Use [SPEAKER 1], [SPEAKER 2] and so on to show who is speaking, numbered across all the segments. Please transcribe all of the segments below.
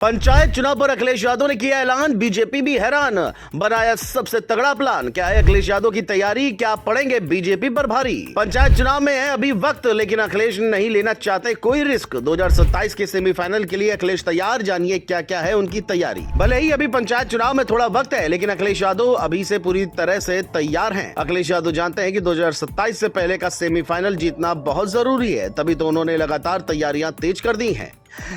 [SPEAKER 1] पंचायत चुनाव पर अखिलेश यादव ने किया ऐलान, बीजेपी भी हैरान, बनाया सबसे तगड़ा प्लान। क्या है अखिलेश यादव की तैयारी, क्या पड़ेंगे बीजेपी पर भारी। पंचायत चुनाव में है अभी वक्त, लेकिन अखिलेश नहीं लेना चाहते कोई रिस्क। 2027 के सेमीफाइनल के लिए अखिलेश तैयार, जानिए क्या क्या है उनकी तैयारी। भले ही अभी पंचायत चुनाव में थोड़ा वक्त है, लेकिन अखिलेश यादव अभी से पूरी तरह से तैयार हैं। अखिलेश यादव जानते हैं कि 2027 से पहले का सेमीफाइनल जीतना बहुत जरूरी है, तभी तो उन्होंने लगातार तैयारियां तेज कर दी हैं।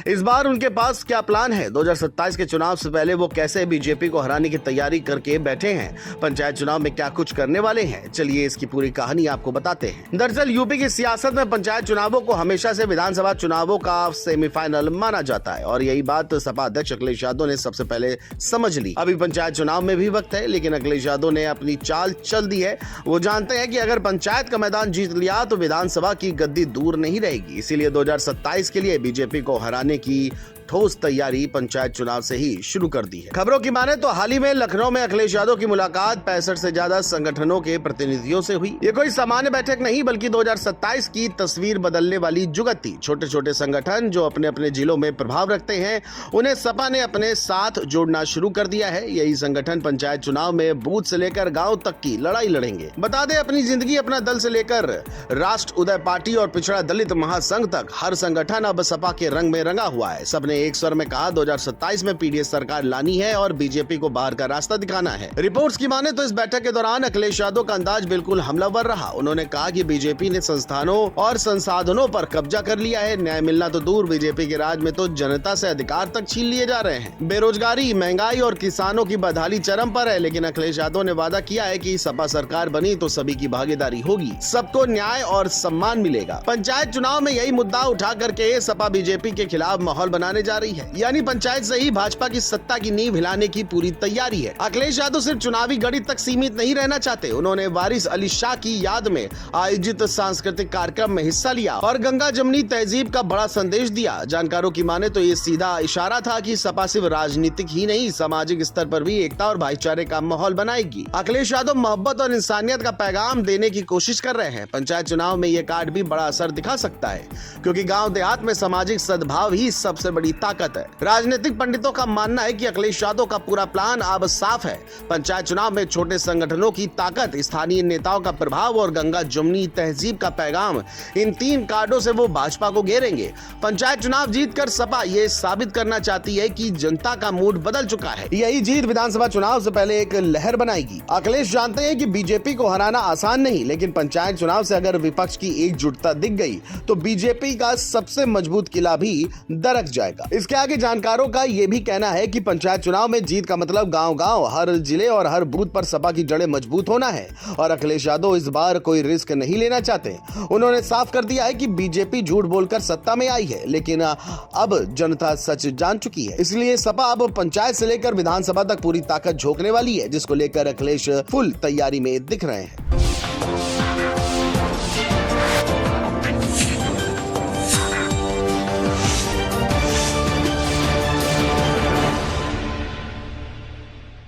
[SPEAKER 1] इस बार उनके पास क्या प्लान है, 2027 के चुनाव से पहले वो कैसे बीजेपी को हराने की तैयारी करके बैठे हैं, पंचायत चुनाव में क्या कुछ करने वाले हैं, चलिए इसकी पूरी कहानी आपको बताते हैं। दरअसल यूपी की सियासत में पंचायत चुनावों को हमेशा से विधानसभा चुनावों का सेमीफाइनल माना जाता है, और यही बात सपा अध्यक्ष अखिलेश यादव ने सबसे पहले समझ ली। अभी पंचायत चुनाव में भी वक्त है, लेकिन अखिलेश यादव ने अपनी चाल चल दी है। वो जानते हैं कि अगर पंचायत का मैदान जीत लिया तो विधानसभा की गद्दी दूर नहीं रहेगी, इसीलिए 2027 के लिए बीजेपी को हराने की ठोस तैयारी पंचायत चुनाव से ही शुरू कर दी है। खबरों की माने तो हाल ही में लखनऊ में अखिलेश यादव की मुलाकात 65 से ज्यादा संगठनों के प्रतिनिधियों से हुई। ये कोई सामान्य बैठक नहीं, बल्कि 2027 की तस्वीर बदलने वाली जुगत थी। छोटे छोटे संगठन जो अपने अपने जिलों में प्रभाव रखते हैं, उन्हें सपा ने अपने साथ जोड़ना शुरू कर दिया है। यही संगठन पंचायत चुनाव में बूथ से लेकर गाँव तक की लड़ाई लड़ेंगे। बता दें, अपनी जिंदगी अपना दल से लेकर राष्ट्र उदय पार्टी और पिछड़ा दलित महासंघ तक हर संगठन अब सपा के रंग में रंगा हुआ है। सबने एक स्वर में कहा 2027 में पीडीएस सरकार लानी है और बीजेपी को बाहर का रास्ता दिखाना है। रिपोर्ट्स की माने तो इस बैठक के दौरान अखिलेश यादव का अंदाज बिल्कुल हमलावर रहा। उन्होंने कहा कि बीजेपी ने संस्थानों और संसाधनों पर कब्जा कर लिया है। न्याय मिलना तो दूर, बीजेपी के राज में तो जनता से अधिकार तक छीन लिए जा रहे हैं। बेरोजगारी, महंगाई और किसानों की बदहाली चरम पर है, लेकिन अखिलेश यादव ने वादा किया है कि सपा सरकार बनी तो सभी की भागीदारी होगी, सबको न्याय और सम्मान मिलेगा। पंचायत चुनाव में यही मुद्दा उठा करके सपा बीजेपी के खिलाफ माहौल बनाने जा रही है, यानी पंचायत से ही भाजपा की सत्ता की नींव हिलाने की पूरी तैयारी है। अखिलेश यादव सिर्फ चुनावी गणित तक सीमित नहीं रहना चाहते। उन्होंने वारिस अली शाह की याद में आयोजित सांस्कृतिक कार्यक्रम में हिस्सा लिया और गंगा जमुनी तहजीब का बड़ा संदेश दिया। जानकारों की माने तो ये सीधा इशारा था कि सपा सिर्फ राजनीतिक ही नहीं, सामाजिक स्तर पर भी एकता और भाईचारे का माहौल बनाएगी। अखिलेश यादव मोहब्बत और इंसानियत का पैगाम देने की कोशिश कर रहे हैं। पंचायत चुनाव में ये कार्ड भी बड़ा असर दिखा सकता है, क्योंकि गाँव देहात में सामाजिक सद्भाव ही सबसे बड़ी ताकत है। राजनीतिक पंडितों का मानना है कि अखिलेश यादव का पूरा प्लान अब साफ है। पंचायत चुनाव में छोटे संगठनों की ताकत, स्थानीय नेताओं का प्रभाव और गंगा जमुनी तहजीब का पैगाम, इन तीन कार्डों से वो भाजपा को घेरेंगे। पंचायत चुनाव जीतकर सपा ये साबित करना चाहती है कि जनता का मूड बदल चुका है। यही जीत विधानसभा चुनाव से पहले एक लहर बनाएगी। अखिलेश जानते हैं कि बीजेपी को हराना आसान नहीं, लेकिन पंचायत चुनाव से अगर विपक्ष की एकजुटता दिख गई तो बीजेपी का सबसे मजबूत किला भी दरक जाएगा। इसके आगे जानकारों का यह भी कहना है कि पंचायत चुनाव में जीत का मतलब गांव-गांव, हर जिले और हर बूथ पर सपा की जड़ें मजबूत होना है, और अखिलेश यादव इस बार कोई रिस्क नहीं लेना चाहते। उन्होंने साफ कर दिया है कि बीजेपी झूठ बोलकर सत्ता में आई है, लेकिन अब जनता सच जान चुकी है। इसलिए सपा अब पंचायत से लेकर विधानसभा तक पूरी ताकत झोंकने वाली है, जिसको लेकर अखिलेश फुल तैयारी में दिख रहे हैं।